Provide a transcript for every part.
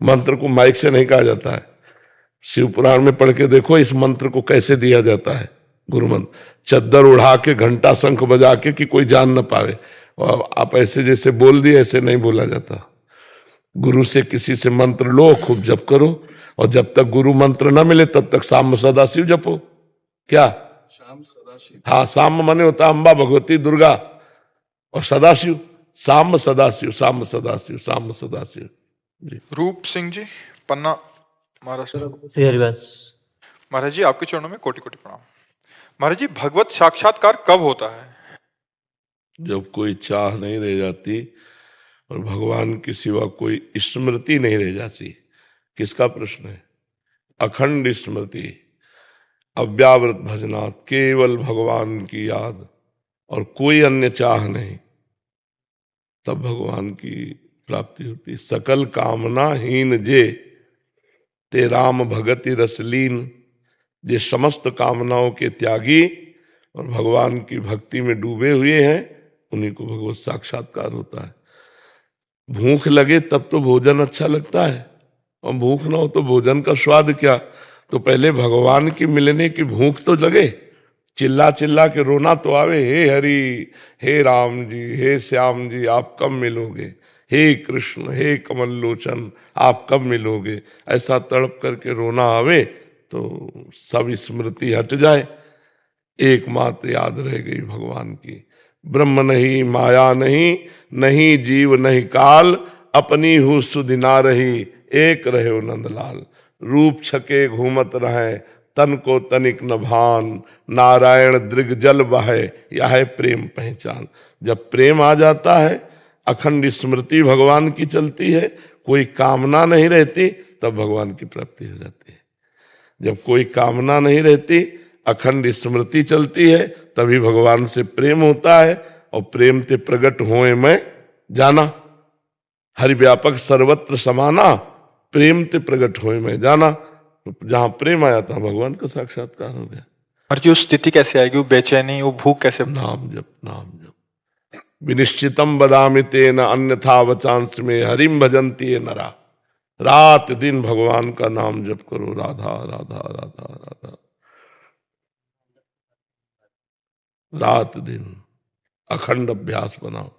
मंत्र को माइक से नहीं कहा जाता है। शिव पुराण में पढ़ के देखो इस मंत्र को कैसे दिया जाता है। गुरु मंत्र चद्दर उड़ा के, घंटा शंख बजा के कि कोई जान न पावे, और आप ऐसे जैसे बोल दिए ऐसे नहीं बोला जाता। गुरु से किसी से मंत्र लो, खूब जप करो, और जब तक गुरु मंत्र न मिले तब तक साम सदाशिव जपो। क्या शाम सदाशिव? हाँ, साम माने होता अम्बा, भगवती, दुर्गा, और सदाशिव साम सदाशिव, साम सदाशिव, साम सदाशिव जी। रूप सिंह जी, पन्ना, महाराष्ट्र। महाराज जी आपके चरणों में कोटि कोटि प्रणाम। महाराज जी, भगवत साक्षात्कार कब होता है? जब कोई चाह नहीं रह जाती और भगवान की सिवा कोई स्मृति नहीं रह जाती। किसका प्रश्न है? अखंड स्मृति, अव्यावृत भजनात्, केवल भगवान की याद और कोई अन्य चाह नहीं, तब भगवान की प्राप्ति होती। सकल कामना हीन जे ते राम भगति रसलीन, जे समस्त कामनाओं के त्यागी और भगवान की भक्ति में डूबे हुए हैं, उन्हीं को भगवत साक्षात्कार होता है। भूख लगे तब तो भोजन अच्छा लगता है, और भूख ना हो तो भोजन का स्वाद क्या। तो पहले भगवान की मिलने की भूख तो लगे, चिल्ला चिल्ला के रोना तो आवे, हे हरि, हे राम जी, हे श्याम जी, आप कब मिलोगे, हे कृष्ण, हे कमल लोचन, आप कब मिलोगे। ऐसा तड़प करके रोना आवे तो सब स्मृति हट जाए, एकमात्र याद रह गई भगवान की। ब्रह्म नहीं, माया नहीं, नहीं जीव नहीं काल, अपनी हु सुधि ना रही, एक रहे नंदलाल। रूप छके घूमत रहे, तन को तनिक न भान, नारायण दृग जल बहे, यह है प्रेम पहचान। जब प्रेम आ जाता है, अखंड स्मृति भगवान की चलती है, कोई कामना नहीं रहती, तब भगवान की प्राप्ति हो जाती है। जब कोई कामना नहीं रहती, अखंड स्मृति चलती है, तभी भगवान से प्रेम होता है, और प्रेम ते प्रगट होए मैं जाना। हरि व्यापक सर्वत्र समाना, प्रेम ते प्रगट होए मैं जाना। तो जहां प्रेम आया था भगवान का साक्षात्कार हो गया। और जी, उस स्थिति कैसे आएगी, वो बेचैनी, वो भूख कैसे? नाम जप, नाम जप। विनिश्चितम बदामि तेन अन्यथा वचांस में हरिम भजन्ति ये नरा। रात दिन भगवान का नाम जप करो, राधा राधा राधा राधा, रात दिन अखंड अभ्यास बनाओ,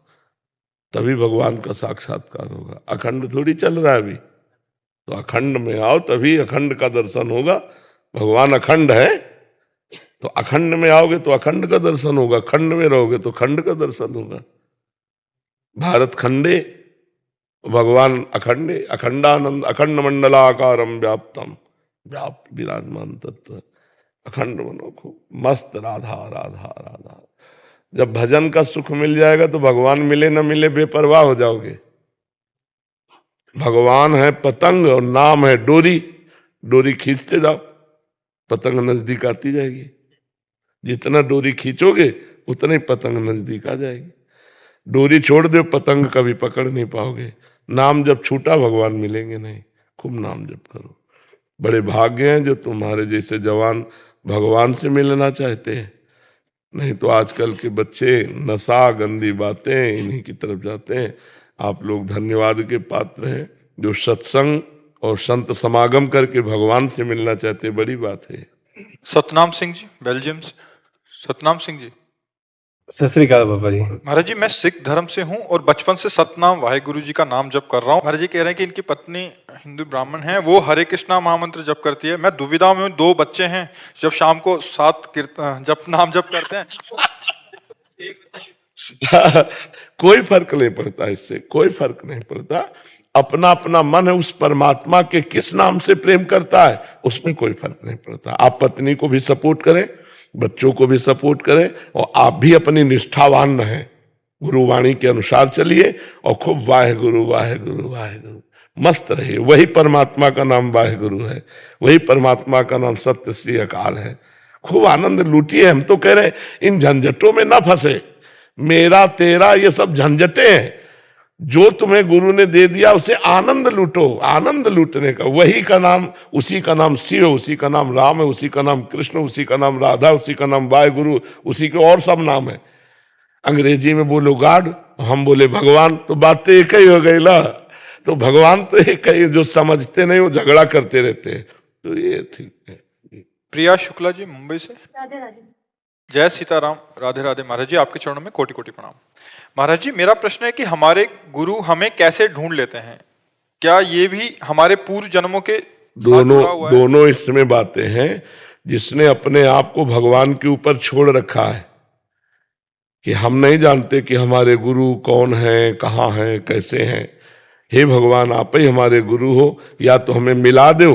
तभी भगवान का साक्षात्कार होगा। अखंड थोड़ी चल रहा है अभी, तो अखंड में आओ तभी अखंड का दर्शन होगा। भगवान अखंड है, तो अखंड में आओगे तो अखंड का दर्शन होगा, खंड में रहोगे तो खंड का दर्शन होगा। भारत खंडे, भगवान अखंडे, अखंडानंद अखंड मंडलाकारम व्याप्तम, व्याप्त विराजमान तत्व, अखंड मनो खूब मस्त राधा राधा राधा। जब भजन का सुख मिल जाएगा तो भगवान मिले न मिले बेपरवाह हो जाओगे। भगवान है पतंग और नाम है डोरी, डोरी खींचते जाओ, पतंग नजदीक आती जाएगी। जितना डोरी खींचोगे उतना ही पतंग नजदीक आ जाएगी। डोरी छोड़ दो, पतंग कभी पकड़ नहीं पाओगे। नाम जब छूटा भगवान मिलेंगे नहीं। खूब नाम जप करो। बड़े भाग्य हैं जो तुम्हारे जैसे जवान भगवान से मिलना चाहते हैं, नहीं तो आजकल के बच्चे नशा, गंदी बातें, इन्हीं की तरफ जाते हैं। आप लोग धन्यवाद के पात्र हैं जो सत्संग और संत समागम करके भगवान से मिलना चाहते हैं, बड़ी बात है। सतनाम सिंह जी, बेल्जियम से। सतनाम सिंह जी, सत श्री अकाल बाबा जी। महाराज जी, मैं सिख धर्म से हूँ और बचपन से सतनाम वाहेगुरु जी का नाम जप कर रहा हूँ। महाराज जी कह रहे हैं कि इनकी पत्नी हिंदू ब्राह्मण है, वो हरे कृष्णा महामंत्र जप करती है। मैं दुविधा में हूँ, 2 बच्चे हैं, जब शाम को 7 नाम जप करते हैं। कोई फर्क नहीं पड़ता, इससे कोई फर्क नहीं पड़ता। अपना अपना मन है, उस परमात्मा के किस नाम से प्रेम करता है उसमें कोई फर्क नहीं पड़ता। आप पत्नी को भी सपोर्ट करें, बच्चों को भी सपोर्ट करें, और आप भी अपनी निष्ठावान रहें, गुरुवाणी के अनुसार चलिए, और खूब वाहेगुरु वाहेगुरु वाहेगुरु मस्त रहिए। वही परमात्मा का नाम वाहेगुरु है, वही परमात्मा का नाम सत्य श्री अकाल है। खूब आनंद लूटिए। हम तो कह रहे हैं इन झंझटों में ना फंसे। मेरा तेरा ये सब झंझटें हैं, जो तुम्हें गुरु ने दे दिया उसे आनंद लूटो। आनंद लूटने का वही का नाम, उसी का नाम शिव, उसी का नाम राम है, उसी का नाम कृष्ण, उसी का नाम राधा, उसी का नाम वाहेगुरु, उसी के और सब नाम है। अंग्रेजी में बोलो गॉड, हम बोले भगवान, तो बातें एक ही हो गई ला। तो भगवान तो ये कहीं जो समझते नहीं वो झगड़ा करते रहते हैं, तो ये ठीक है। प्रिया शुक्ला जी मुंबई से। राधे राधे। जय सीताराम। राधे राधे महाराज जी, आपके चरणों में कोटि कोटि प्रणाम। महाराज जी, मेरा प्रश्न है कि हमारे गुरु हमें कैसे ढूंढ लेते हैं? क्या ये भी हमारे पूर्व जन्मों के साथ जुड़ा हुआ है? दोनों इसमें बातें हैं। जिसने अपने आप को भगवान के ऊपर छोड़ रखा है कि हम नहीं जानते कि हमारे गुरु कौन है, कहाँ हैं, कैसे हैं, हे भगवान आप ही हमारे गुरु हो, या तो हमें मिला दो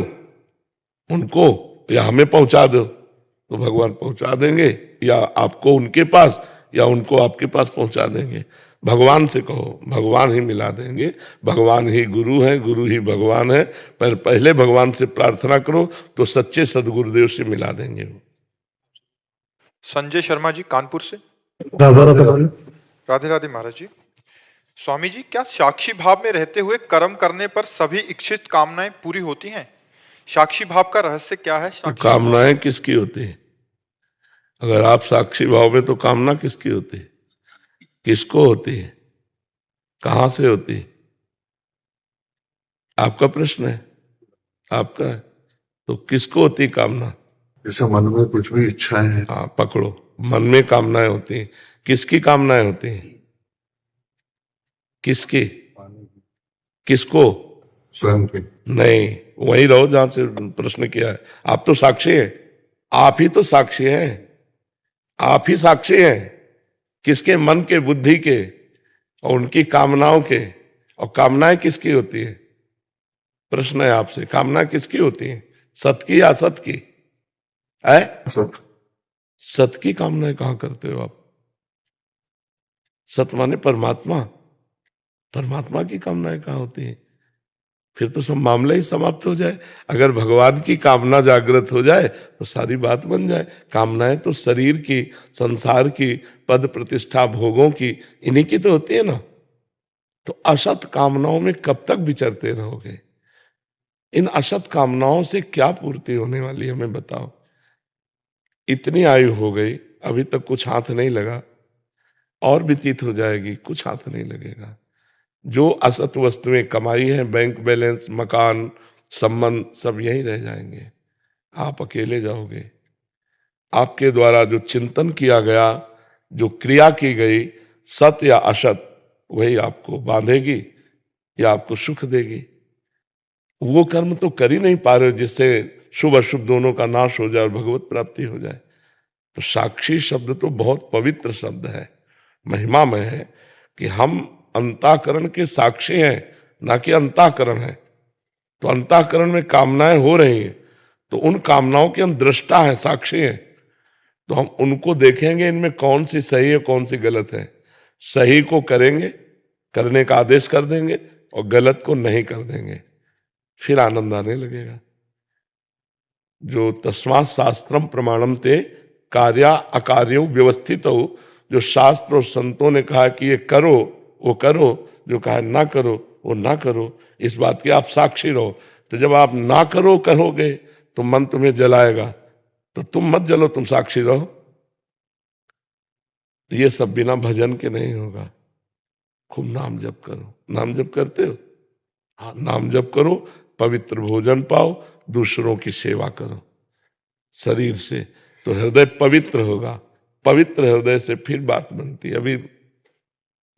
उनको या हमें पहुंचा दो, तो भगवान पहुंचा देंगे, या आपको उनके पास या उनको आपके पास पहुंचा देंगे। भगवान से कहो, भगवान ही मिला देंगे। भगवान ही गुरु है, गुरु ही भगवान है। पर पहले भगवान से प्रार्थना करो तो सच्चे सदगुरुदेव से मिला देंगे वो। संजय शर्मा जी कानपुर से। राधे राधे महाराज जी। स्वामी जी, क्या साक्षी भाव में रहते हुए कर्म करने पर सभी इच्छित कामनाएं पूरी होती हैं? साक्षी भाव का रहस्य क्या है? तो कामनाएं किसकी होती है? अगर आप साक्षी भाव में, तो कामना किसकी होती है? किसको होती है? कहां से होती है? आपका प्रश्न है, आपका है। तो किसको होती कामना? जैसे मन में कुछ भी इच्छाएं हैं। हाँ पकड़ो, मन में कामनाएं होती हैं। किसकी कामनाएं होती हैं? किसकी? किसको? स्वयं के। नहीं, वहीं रहो जहां से प्रश्न किया है। आप तो साक्षी हैं, आप ही तो साक्षी हैं, आप ही साक्षी हैं। किसके? मन के, बुद्धि के और उनकी कामनाओं के। और कामनाएं किसकी होती है? प्रश्न है आपसे, कामना किसकी होती है? सत की या असत की? है सत की कामनाएं कहां करते हो आप? सत माने परमात्मा, परमात्मा की कामनाएं कहां होती है? फिर तो सब मामला ही समाप्त हो जाए। अगर भगवान की कामना जागृत हो जाए तो सारी बात बन जाए। कामनाएं तो शरीर की, संसार की, पद प्रतिष्ठा, भोगों की, इन्हीं की तो होती है ना। तो असत कामनाओं में कब तक विचरते रहोगे? इन असत कामनाओं से क्या पूर्ति होने वाली है, हमें बताओ। इतनी आयु हो गई, अभी तक कुछ हाथ नहीं लगा, और व्यतीत हो जाएगी, कुछ हाथ नहीं लगेगा। जो असत वस्तुएं कमाई हैं, बैंक बैलेंस, मकान, संबंध, सब यही रह जाएंगे। आप अकेले जाओगे। आपके द्वारा जो चिंतन किया गया, जो क्रिया की गई, सत या असत, वही आपको बांधेगी या आपको सुख देगी। वो कर्म तो कर ही नहीं पा रहे हो जिससे शुभ अशुभ दोनों का नाश हो जाए और भगवत प्राप्ति हो जाए। तो साक्षी शब्द तो बहुत पवित्र शब्द है, महिमामय है कि हम अंतःकरण के साक्षी हैं, ना कि अंतःकरण है। तो अंतःकरण में कामनाएं हो रही हैं, तो उन कामनाओं के हम दृष्टा हैं, साक्षी हैं। तो हम उनको देखेंगे, इनमें कौन सी सही है, कौन सी गलत है। सही को करेंगे, करने का आदेश कर देंगे, और गलत को नहीं कर देंगे, फिर आनंद आने लगेगा। जो तस्मात् शास्त्रम प्रमाणम ते कार्या अकार्यो व्यवस्थित हो, जो शास्त्र और संतों ने कहा कि ये करो वो करो, जो कहा ना करो वो ना करो, इस बात की आप साक्षी रहो। तो जब आप ना करो करोगे तो मन तुम्हें जलाएगा, तो तुम मत जलो, तुम साक्षी रहो। ये सब बिना भजन के नहीं होगा। खूब नाम जप करो। नाम जप करते हो? हाँ, नाम जप करो, पवित्र भोजन पाओ, दूसरों की सेवा करो शरीर से, तो हृदय पवित्र होगा। पवित्र हृदय से फिर बात बनती है। अभी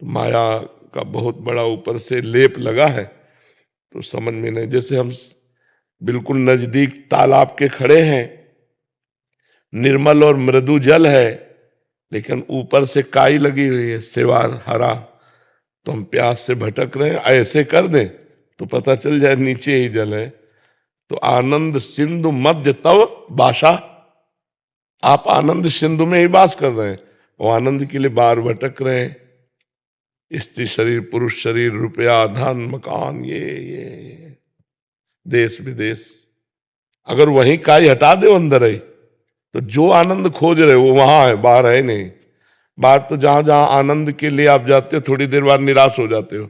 माया का बहुत बड़ा ऊपर से लेप लगा है, तो समझ में नहीं। जैसे हम बिल्कुल नजदीक तालाब के खड़े हैं, निर्मल और मृदु जल है, लेकिन ऊपर से काई लगी हुई है, सेवार हरा, तो हम प्यास से भटक रहे हैं। ऐसे कर दें तो पता चल जाए नीचे ही जल है। तो आनंद सिंधु मध्य तव बाशा, आप आनंद सिंधु में ही वास कर रहे हैं, वो आनंद के लिए बाहर भटक रहे हैं। स्त्री शरीर, पुरुष शरीर, रुपया, धन, मकान, ये देश विदेश। अगर वहीं काई हटा दे अंदर है, तो जो आनंद खोज रहे वो वहां है, बाहर है नहीं। बाहर तो जहां जहां आनंद के लिए आप जाते हो, थोड़ी देर बाद निराश हो जाते हो।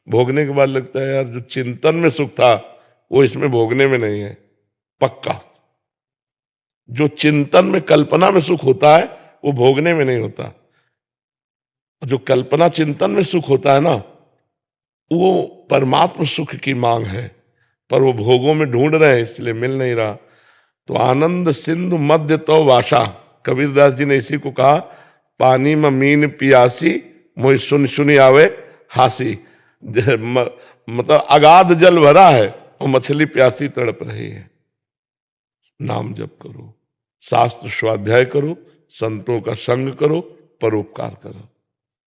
भोगने के बाद लगता है यार, जो चिंतन में सुख था वो इसमें भोगने में नहीं है। पक्का जो चिंतन में, कल्पना में सुख होता है वो भोगने में नहीं होता। जो कल्पना चिंतन में सुख होता है ना, वो परमात्म सुख की मांग है, पर वो भोगों में ढूंढ रहे हैं इसलिए मिल नहीं रहा। तो आनंद सिंधु मध्य तो वाशा, कबीरदास जी ने इसी को कहा, पानी में मीन पियासी मोहि सुन सुनी आवे हासी। मतलब अगाध जल भरा है और मछली प्यासी तड़प रही है। नाम जप करो, शास्त्र स्वाध्याय करो, संतों का संग करो, परोपकार करो,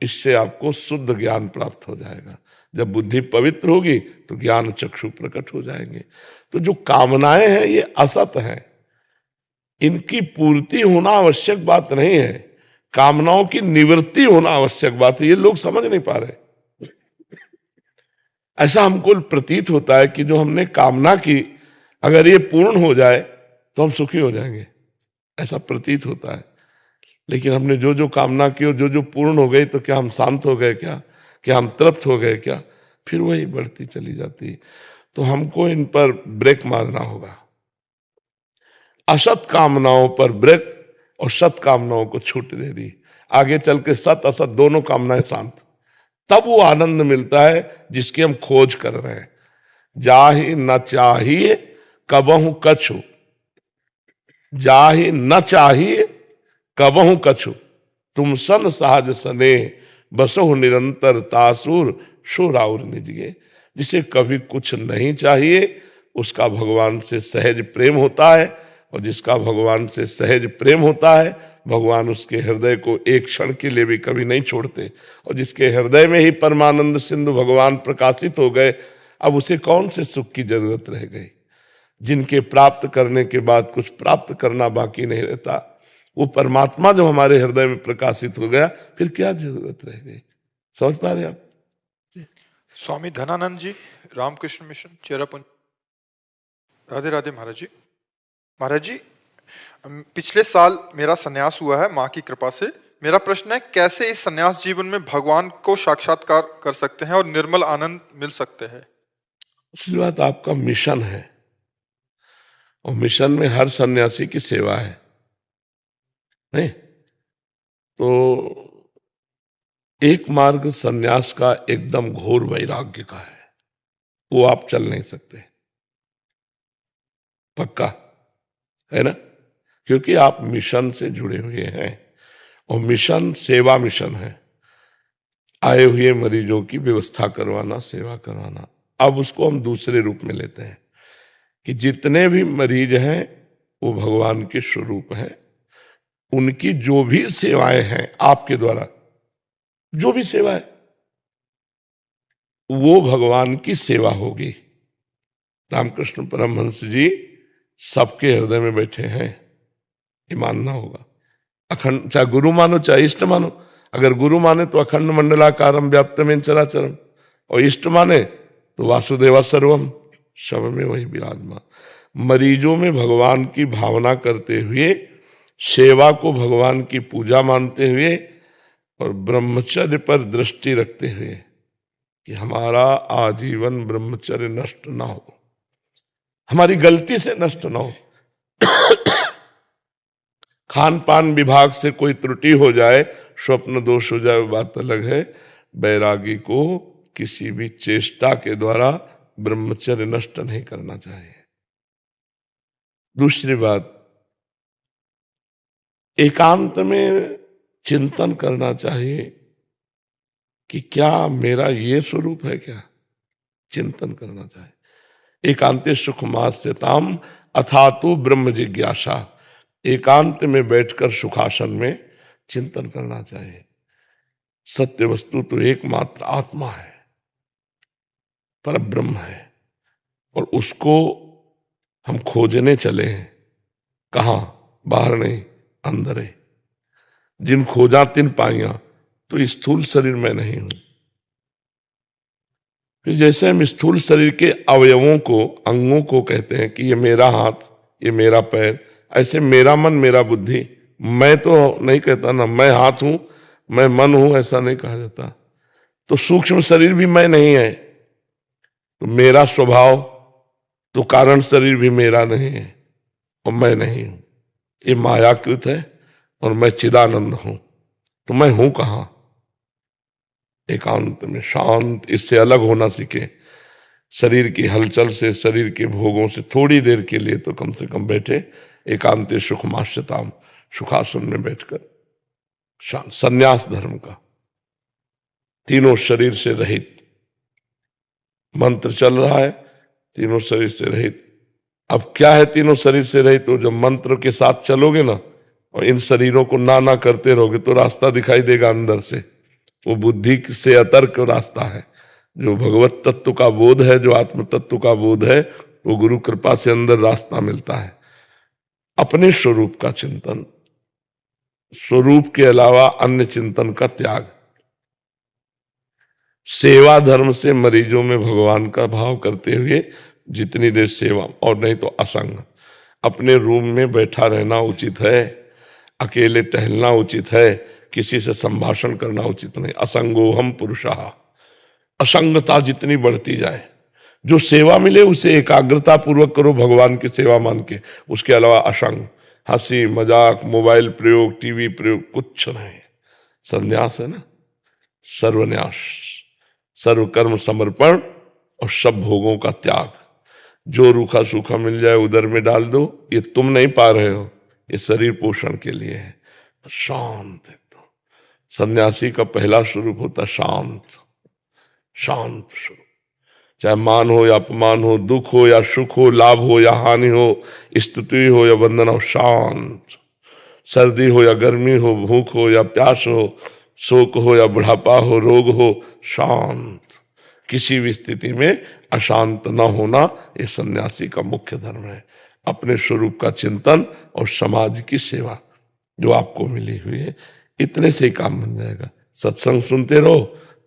इससे आपको शुद्ध ज्ञान प्राप्त हो जाएगा। जब बुद्धि पवित्र होगी तो ज्ञान चक्षु प्रकट हो जाएंगे। तो जो कामनाएं हैं ये असत हैं, इनकी पूर्ति होना आवश्यक बात नहीं है, कामनाओं की निवृत्ति होना आवश्यक बात है। ये लोग समझ नहीं पा रहे। ऐसा हमको प्रतीत होता है कि जो हमने कामना की अगर ये पूर्ण हो जाए तो हम सुखी हो जाएंगे, ऐसा प्रतीत होता है। लेकिन हमने जो जो कामना की और जो जो पूर्ण हो गई तो क्या हम शांत हो गए? क्या हम तृप्त हो गए? क्या फिर वही बढ़ती चली जाती। तो हमको इन पर ब्रेक मारना होगा। असत कामनाओं पर ब्रेक और सत कामनाओं को छूट दे दी। आगे चल के सत असत दोनों कामनाएं शांत, तब वो आनंद मिलता है जिसकी हम खोज कर रहे हैं। जाहि न चाहिए कबहु कछु, जाहि न चाहिए कबहु कछु, तुम सन सहज सने बसो निरंतर तासुर शोराउर निजगे। जिसे कभी कुछ नहीं चाहिए उसका भगवान से सहज प्रेम होता है, और जिसका भगवान से सहज प्रेम होता है भगवान उसके हृदय को एक क्षण के लिए भी कभी नहीं छोड़ते। और जिसके हृदय में ही परमानंद सिंधु भगवान प्रकाशित हो गए, अब उसे कौन से सुख की जरूरत रह गई? जिनके प्राप्त करने के बाद कुछ प्राप्त करना बाकी नहीं रहता, वो परमात्मा जब हमारे हृदय में प्रकाशित हो गया फिर क्या जरूरत रह गई? समझ पा रहे आप? स्वामी धनानंद जी, रामकृष्ण मिशन, चेरापुंज। राधे राधे महाराज जी। महाराज जी, पिछले साल मेरा सन्यास हुआ है माँ की कृपा से। मेरा प्रश्न है, कैसे इस सन्यास जीवन में भगवान को साक्षात्कार कर सकते हैं और निर्मल आनंद मिल सकते हैं? असली बात आपका मिशन है, और मिशन में हर सन्यासी की सेवा है, नहीं? तो एक मार्ग सन्यास का एकदम घोर वैराग्य का है, वो आप चल नहीं सकते, पक्का है ना? क्योंकि आप मिशन से जुड़े हुए हैं, और मिशन सेवा मिशन है। आए हुए मरीजों की व्यवस्था करवाना, सेवा करवाना। अब उसको हम दूसरे रूप में लेते हैं कि जितने भी मरीज हैं वो भगवान के स्वरूप हैं। उनकी जो भी सेवाएं हैं आपके द्वारा, जो भी सेवा है वो भगवान की सेवा होगी। रामकृष्ण परमहंस जी सबके हृदय में बैठे हैं, ये मानना होगा। अखंड, चाहे गुरु मानो चाहे इष्ट मानो। अगर गुरु माने तो अखंड मंडलाकारम व्याप्तमेन चराचरम, और इष्ट माने तो वासुदेवा सर्वम, सब में वही विराजमान। मरीजों में भगवान की भावना करते हुए, सेवा को भगवान की पूजा मानते हुए, और ब्रह्मचर्य पर दृष्टि रखते हुए कि हमारा आजीवन ब्रह्मचर्य नष्ट ना हो, हमारी गलती से नष्ट ना हो। खान पान विभाग से कोई त्रुटि हो जाए, स्वप्न दोष हो जाए, बात अलग है। बैरागी को किसी भी चेष्टा के द्वारा ब्रह्मचर्य नष्ट नहीं करना चाहिए। दूसरी बात, एकांत में चिंतन करना चाहिए कि क्या मेरा ये स्वरूप है, क्या चिंतन करना चाहिए। एकांते सुखमास्यताम अथातु ब्रह्म जिज्ञासा, एकांत में बैठकर सुखासन में चिंतन करना चाहिए। सत्य वस्तु तो एकमात्र आत्मा है, पर ब्रह्म है, और उसको हम खोजने चले हैं। कहाँ? बाहर नहीं, अंदर है। जिन खोजा तिन पाइया, तो स्थूल शरीर में नहीं हूं। फिर जैसे हम स्थूल शरीर के अवयवों को, अंगों को कहते हैं कि ये मेरा हाथ, ये मेरा पैर, ऐसे मेरा मन, मेरा बुद्धि, मैं तो नहीं कहता ना, मैं हाथ हूं, मैं मन हूं, ऐसा नहीं कहा जाता। तो सूक्ष्म शरीर भी मैं नहीं है, तो मेरा स्वभाव, तो कारण शरीर भी मेरा नहीं है और मैं नहीं हूं। ये मायाकृत है और मैं चिदानंद हूं, तो मैं हूं कहां? एकांत में शांत, इससे अलग होना सीखे। शरीर की हलचल से, शरीर के भोगों से थोड़ी देर के लिए तो कम से कम बैठे। एकांते सुखमाश्यताम, सुखासन में बैठकर शांत, संन्यास धर्म का, तीनों शरीर से रहित। मंत्र चल रहा है, तीनों शरीर से रहित। अब क्या है तीनों शरीर से रहित? तो जब मंत्र के साथ चलोगे ना और इन शरीरों को ना करते रहोगे तो रास्ता दिखाई देगा अंदर से। वो बुद्धि से अतर्क रास्ता है। जो भगवत तत्व का बोध है, जो आत्म तत्व का बोध है, वो गुरु कृपा से अंदर रास्ता मिलता है। अपने स्वरूप का चिंतन, स्वरूप के अलावा अन्य चिंतन का त्याग, सेवा धर्म से मरीजों में भगवान का भाव करते हुए जितनी देर सेवा, और नहीं तो असंग। अपने रूम में बैठा रहना उचित है, अकेले टहलना उचित है, किसी से संभाषण करना उचित नहीं। असंगोहम पुरुषः, असंगता जितनी बढ़ती जाए, जो सेवा मिले उसे एकाग्रता पूर्वक करो भगवान की सेवा मान के। उसके अलावा असंग, हंसी मजाक, मोबाइल प्रयोग, टीवी प्रयोग कुछ नहीं। संन्यास है ना, सर्वन्यास, सर्व कर्म समर्पण और सब भोगों का त्याग। जो रूखा सूखा मिल जाए उधर में डाल दो। ये तुम नहीं पा रहे हो, ये शरीर पोषण के लिए है। शांत एकदम। सन्यासी का पहला स्वरूप होता है शांत, शांत स्वरूप। चाहे मान हो या अपमान हो, दुख हो या सुख हो, लाभ हो या हानि हो, स्तुति हो या वंदना हो, शांत। सर्दी हो या गर्मी हो, भूख हो या प्यास हो, शोक हो या बुढ़ापा हो, रोग हो, शांत। किसी भी स्थिति में अशांत न होना, ये सन्यासी का मुख्य धर्म है। अपने स्वरूप का चिंतन और समाज की सेवा जो आपको मिली हुई है, इतने से ही काम बन जाएगा। सत्संग सुनते रहो,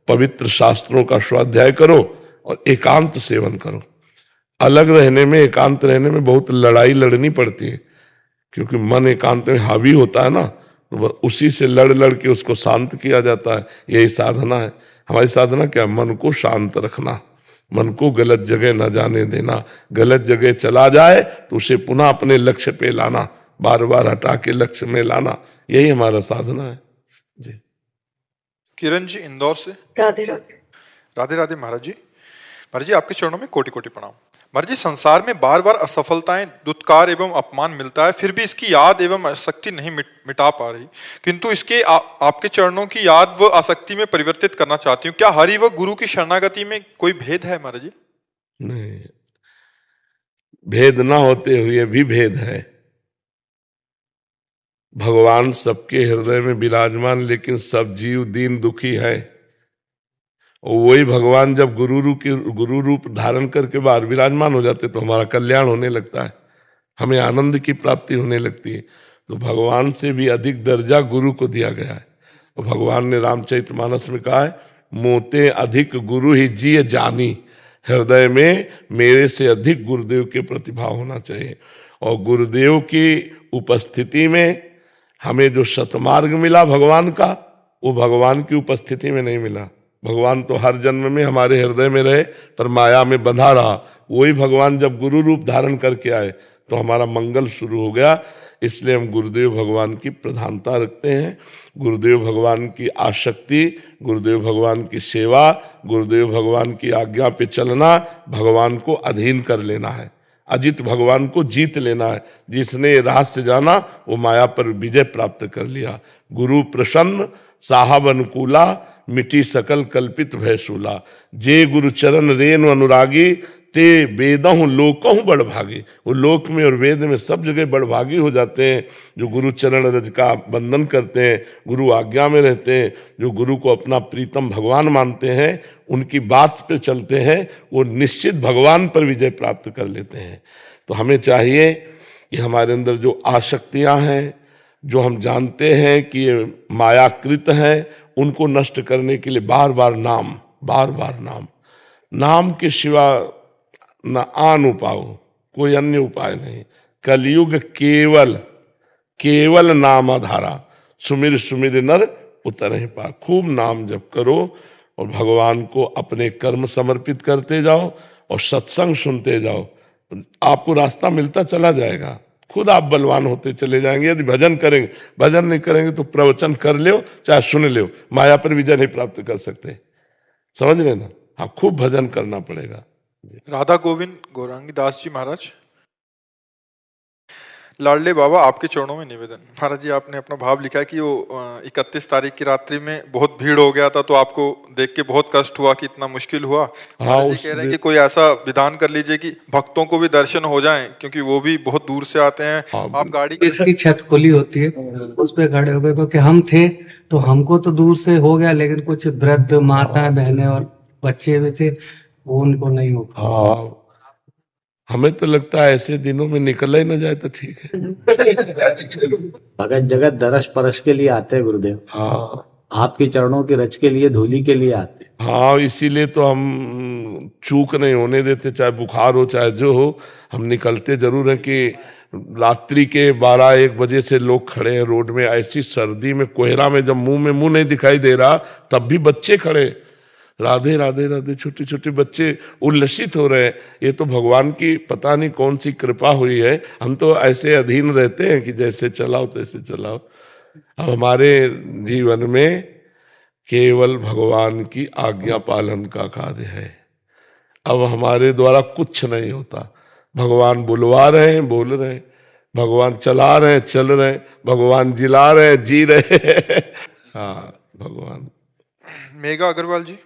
पवित्र शास्त्रों का स्वाध्याय करो और एकांत सेवन करो। अलग रहने में, एकांत रहने में बहुत लड़ाई लड़नी पड़ती है, क्योंकि मन एकांत में हावी होता है ना, तो उसी से लड़ के उसको शांत किया जाता है। यही साधना है। हमारी साधना क्या? मन को शांत रखना, मन को गलत जगह न जाने देना। गलत जगह चला जाए तो उसे पुनः अपने लक्ष्य पे लाना, बार बार हटा के लक्ष्य में लाना, यही हमारा साधना है जी। किरण जी इंदौर से। राधे राधे। राधे राधे महाराज जी। महाराज जी आपके चरणों में कोटि कोटि प्रणाम। महाराज जी, संसार में बार बार असफलताएं, दुत्कार एवं अपमान मिलता है, फिर भी इसकी याद एवं आसक्ति नहीं मिटा पा रही, किंतु इसके आपके चरणों की याद व आसक्ति में परिवर्तित करना चाहती हूँ। क्या हरि व गुरु की शरणागति में कोई भेद है महाराज जी? नहीं, भेद ना होते हुए भी भेद है। भगवान सबके हृदय में विराजमान, लेकिन सब जीव दीन दुखी है। और वही भगवान जब गुरु रूप धारण करके बाहर विराजमान हो जाते तो हमारा कल्याण होने लगता है, हमें आनंद की प्राप्ति होने लगती है। तो भगवान से भी अधिक दर्जा गुरु को दिया गया है। और भगवान ने रामचरितमानस में कहा है, मोते अधिक गुरु ही जिय जानी। हृदय में मेरे से अधिक गुरुदेव के प्रतिभाव होना चाहिए। और गुरुदेव की उपस्थिति में हमें जो सतमार्ग मिला भगवान का, वो भगवान की उपस्थिति में नहीं मिला। भगवान तो हर जन्म में हमारे हृदय में रहे, पर माया में बंधा रहा। वही भगवान जब गुरु रूप धारण करके आए तो हमारा मंगल शुरू हो गया। इसलिए हम गुरुदेव भगवान की प्रधानता रखते हैं। गुरुदेव भगवान की आसक्ति, गुरुदेव भगवान की सेवा, गुरुदेव भगवान की आज्ञा पे चलना, भगवान को अधीन कर लेना है। अजित भगवान को जीत लेना है। जिसने ये रहस्य जाना वो माया पर विजय प्राप्त कर लिया। गुरु प्रसन्न साहब अनुकूला, मिटी सकल कल्पित भयसूला। जे गुरु चरण रेन अनुरागी, ते वेदहु लोकहु बड़भागी। वो लोक में और वेद में सब जगह बड़भागी हो जाते हैं जो गुरु चरण रज का बंधन करते हैं, गुरु आज्ञा में रहते हैं, जो गुरु को अपना प्रीतम भगवान मानते हैं, उनकी बात पे चलते हैं, वो निश्चित भगवान पर विजय प्राप्त कर लेते हैं। तो हमें चाहिए कि हमारे अंदर जो आसक्तियां हैं, जो हम जानते हैं कि ये मायाकृत हैं, उनको नष्ट करने के लिए बार बार नाम के सिवा न आन उपाय, कोई अन्य उपाय नहीं। कलयुग केवल नाम आधारा, सुमिर सुमिर नर उतरहि पार। खूब नाम जप करो और भगवान को अपने कर्म समर्पित करते जाओ और सत्संग सुनते जाओ। आपको रास्ता मिलता चला जाएगा, खुद आप बलवान होते चले जाएंगे। यदि भजन करेंगे, भजन नहीं करेंगे तो प्रवचन कर लो चाहे सुन लो, माया पर विजय नहीं प्राप्त कर सकते। समझ रहे ना? हाँ, खूब भजन करना पड़ेगा। राधा गोविंद गौरांगी दास जी महाराज। लाडले बाबा आपके चरणों में निवेदन। महाराज जी, आपने अपना भाव लिखा है कि वो 31 तारीख की रात्रि में बहुत भीड़ हो गया था, तो आपको देख के बहुत कष्ट हुआ कि इतना मुश्किल हुआ। महाराज जी कह रहे हैं कि कोई ऐसा विधान कर लीजिए कि भक्तों को भी दर्शन हो जाएं, क्योंकि वो भी बहुत दूर से आते हैं। आप गाड़ी इसकी छत खुली होती है, उस पे खड़े हो गए, क्योंकि हम थे तो हमको तो दूर से हो गया, लेकिन कुछ वृद्ध माताएं बहनें और बच्चे भी थे, वो उनको नहीं हो पाया। हाँ, हमें तो लगता है ऐसे दिनों में निकला ही ना जाए तो ठीक है। भगत जगत दरस परस के लिए आते हैं गुरुदेव। हाँ आपके चरणों की रच के लिए, धूली के लिए आते हैं। हाँ, इसीलिए तो हम चूक नहीं होने देते, चाहे बुखार हो चाहे जो हो। हम निकलते जरूर हैं कि रात्रि के 12-1 बजे से लोग खड़े हैं रोड में, ऐसी सर्दी में कोहरा में, जब मुंह में मुंह नहीं दिखाई दे रहा तब भी बच्चे खड़े, राधे राधे राधे, छोटे छोटे बच्चे उल्लसित हो रहे हैं। ये तो भगवान की पता नहीं कौन सी कृपा हुई है। हम तो ऐसे अधीन रहते हैं कि जैसे चलाओ तैसे चलाओ। अब हमारे जीवन में केवल भगवान की आज्ञा पालन का कार्य है। अब हमारे द्वारा कुछ नहीं होता। भगवान बुलवा रहे हैं, बोल रहे हैं, भगवान चला रहे हैं, चल रहे हैं, भगवान जिला रहे हैं, जी रहे हैं। हाँ, भगवान। मेघा अग्रवाल जी।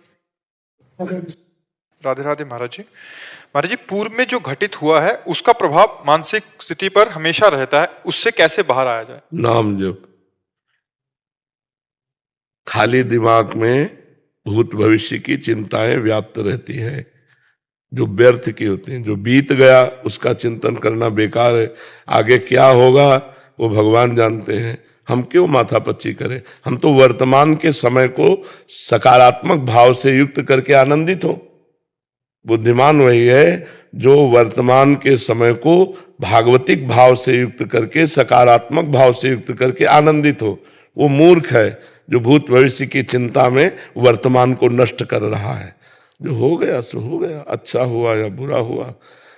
राधे राधे महाराज जी। महाराज जी, पूर्व में जो घटित हुआ है उसका प्रभाव मानसिक स्थिति पर हमेशा रहता है, उससे कैसे बाहर आया जाए? नाम जप। खाली दिमाग में भूत भविष्य की चिंताएं व्याप्त रहती है, जो व्यर्थ की होती हैं। जो बीत गया उसका चिंतन करना बेकार है। आगे क्या होगा वो भगवान जानते हैं, हम क्यों माथापच्ची करें। हम तो वर्तमान के समय को सकारात्मक भाव से युक्त करके आनंदित हो। बुद्धिमान वही है जो वर्तमान के समय को भागवतिक भाव से युक्त करके, सकारात्मक भाव से युक्त करके आनंदित हो। वो मूर्ख है जो भूत भविष्य की चिंता में वर्तमान को नष्ट कर रहा है। जो हो गया सो हो गया, अच्छा हुआ या बुरा हुआ,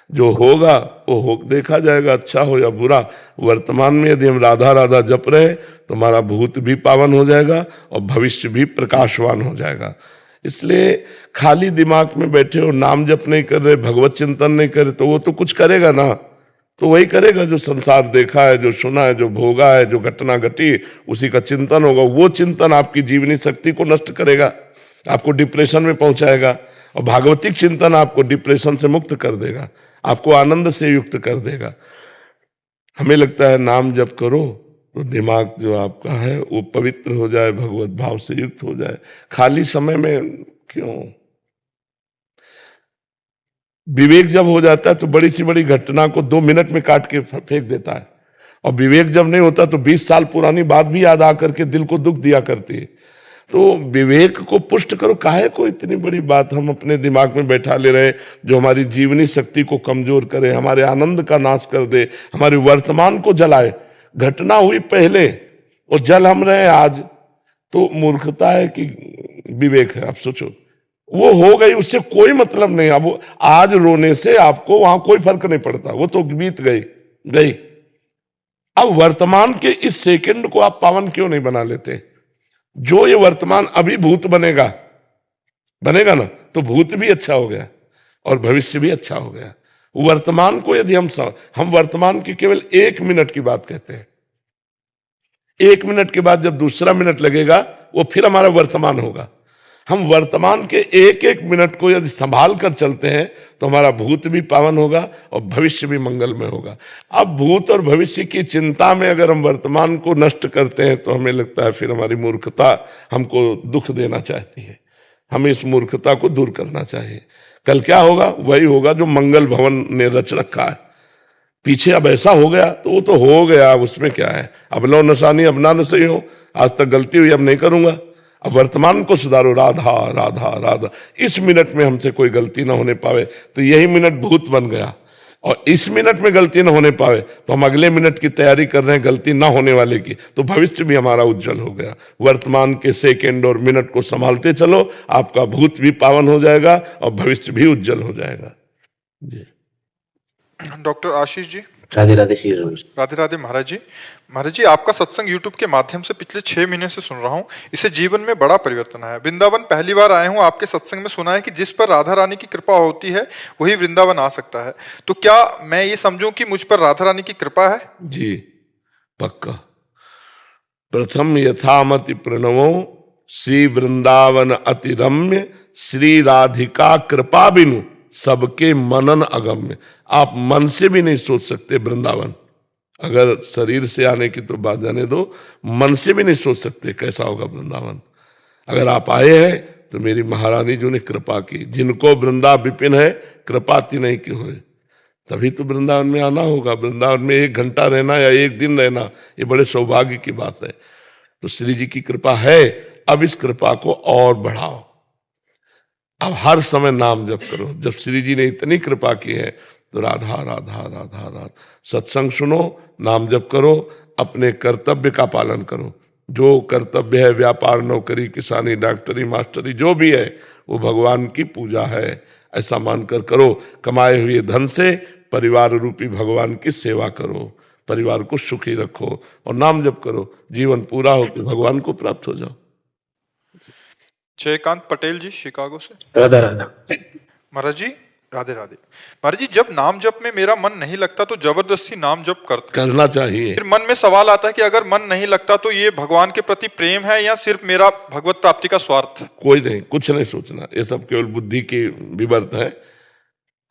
जो होगा वो हो देखा जाएगा, अच्छा हो या बुरा। वर्तमान में यदि हम राधा राधा जप रहे तो हमारा भूत भी पावन हो जाएगा और भविष्य भी प्रकाशवान हो जाएगा। इसलिए खाली दिमाग में बैठे हो, नाम जप नहीं कर रहे, भगवत चिंतन नहीं करे, तो वो तो कुछ करेगा ना। तो वही करेगा जो संसार देखा है, जो सुना है, जो भोगा है, जो घटना घटी, उसी का चिंतन होगा। वो चिंतन आपकी जीवनी शक्ति को नष्ट करेगा, आपको डिप्रेशन में पहुंचाएगा। और भागवतिक चिंतन आपको डिप्रेशन से मुक्त कर देगा, आपको आनंद से युक्त कर देगा। हमें लगता है नाम जप करो तो दिमाग जो आपका है वो पवित्र हो जाए, भगवत भाव से युक्त हो जाए। खाली समय में क्यों? विवेक जब हो जाता है तो बड़ी सी बड़ी घटना को 2 मिनट में काट के फेंक देता है, और विवेक जब नहीं होता तो 20 साल पुरानी बात भी याद आकर के दिल को दुख दिया करती है। तो विवेक को पुष्ट करो। काहे को इतनी बड़ी बात हम अपने दिमाग में बैठा ले रहे जो हमारी जीवनी शक्ति को कमजोर करे, हमारे आनंद का नाश कर दे, हमारे वर्तमान को जलाए। घटना हुई पहले और जल हम रहे आज, तो मूर्खता है कि विवेक है? आप सोचो, वो हो गई, उससे कोई मतलब नहीं। अब आज रोने से आपको वहां कोई फर्क नहीं पड़ता, वो तो बीत गई। अब वर्तमान के इस सेकंड को आप पावन क्यों नहीं बना लेते? जो ये वर्तमान अभी भूत बनेगा ना, तो भूत भी अच्छा हो गया और भविष्य भी अच्छा हो गया। वर्तमान को यदि हम वर्तमान की केवल 1 मिनट की बात कहते हैं, 1 मिनट के बाद जब दूसरा मिनट लगेगा वो फिर हमारा वर्तमान होगा। हम वर्तमान के 1-1 मिनट को यदि संभाल कर चलते हैं तो हमारा भूत भी पावन होगा और भविष्य भी मंगलमय होगा। अब भूत और भविष्य की चिंता में अगर हम वर्तमान को नष्ट करते हैं तो हमें लगता है फिर हमारी मूर्खता हमको दुख देना चाहती है। हमें इस मूर्खता को दूर करना चाहिए। कल क्या होगा? वही होगा जो मंगल भवन ने रच रखा है। पीछे अब ऐसा हो गया तो वो तो हो गया, उसमें क्या है? अब लो नशानी अब ना सही हो, आज तक गलती हुई अब नहीं करूंगा। अब वर्तमान को सुधारो, राधा राधा राधा। इस मिनट में हमसे कोई गलती ना होने पावे तो यही मिनट भूत बन गया, और इस मिनट में गलती ना होने पावे तो हम अगले मिनट की तैयारी कर रहे हैं गलती ना होने वाले की, तो भविष्य भी हमारा उज्जवल हो गया। वर्तमान के सेकंड और मिनट को संभालते चलो, आपका भूत भी पावन हो जाएगा और भविष्य भी उज्जवल हो जाएगा। जी। डॉक्टर आशीष जी। राधे राधे श्री रमेश। राधे राधे महाराज जी। महाराज जी, आपका सत्संग YouTube के माध्यम से पिछले 6 महीने से सुन रहा हूँ। इससे जीवन में बड़ा परिवर्तन आया। वृंदावन पहली बार आए हूँ। आपके सत्संग में सुना है कि जिस पर राधा रानी की कृपा होती है वही वृंदावन आ सकता है। तो क्या मैं ये समझूं कि मुझ पर राधा रानी की कृपा है? जी पक्का। प्रथम यथामति प्रणवो श्री वृंदावन अति रम्य श्री राधिका कृपा बिनु सबके मनन अगम्य। आप मन से भी नहीं सोच सकते वृंदावन। अगर शरीर से आने की तो बात जाने दो, मन से भी नहीं सोच सकते कैसा होगा वृंदावन। अगर आप आए हैं तो मेरी महारानी जी ने कृपा की। जिनको वृंदा विपिन है कृपा तिन्हीं की होए। तभी तो वृंदावन में आना होगा। वृंदावन में 1 घंटा रहना या 1 दिन रहना, ये बड़े सौभाग्य की बात है। तो श्री जी की कृपा है। अब इस कृपा को और बढ़ाओ। अब हर समय नाम जप करो। जब श्री जी ने इतनी कृपा की है तो राधा राधा राधा राधा। सत्संग सुनो, नाम जप करो, अपने कर्तव्य का पालन करो। जो कर्तव्य है, व्यापार, नौकरी, किसानी, डॉक्टरी, मास्टरी, जो भी है वो भगवान की पूजा है, ऐसा मानकर करो। कमाए हुए धन से परिवार रूपी भगवान की सेवा करो, परिवार को सुखी रखो और नाम जप करो। जीवन पूरा हो तो भगवान को प्राप्त हो जाओ। जयकांत पटेल जी, शिकागो से। राधा राधा। महाराज जी, राधे राधे। महाराज जी, जब नाम जप में मेरा मन नहीं लगता तो जबरदस्ती नाम जप करना चाहिए। फिर मन में सवाल आता है कि अगर मन नहीं लगता तो ये भगवान के प्रति प्रेम है या सिर्फ मेरा भगवत प्राप्ति का स्वार्थ? कोई नहीं, कुछ नहीं सोचना। ये सब केवल बुद्धि की विवर्त है।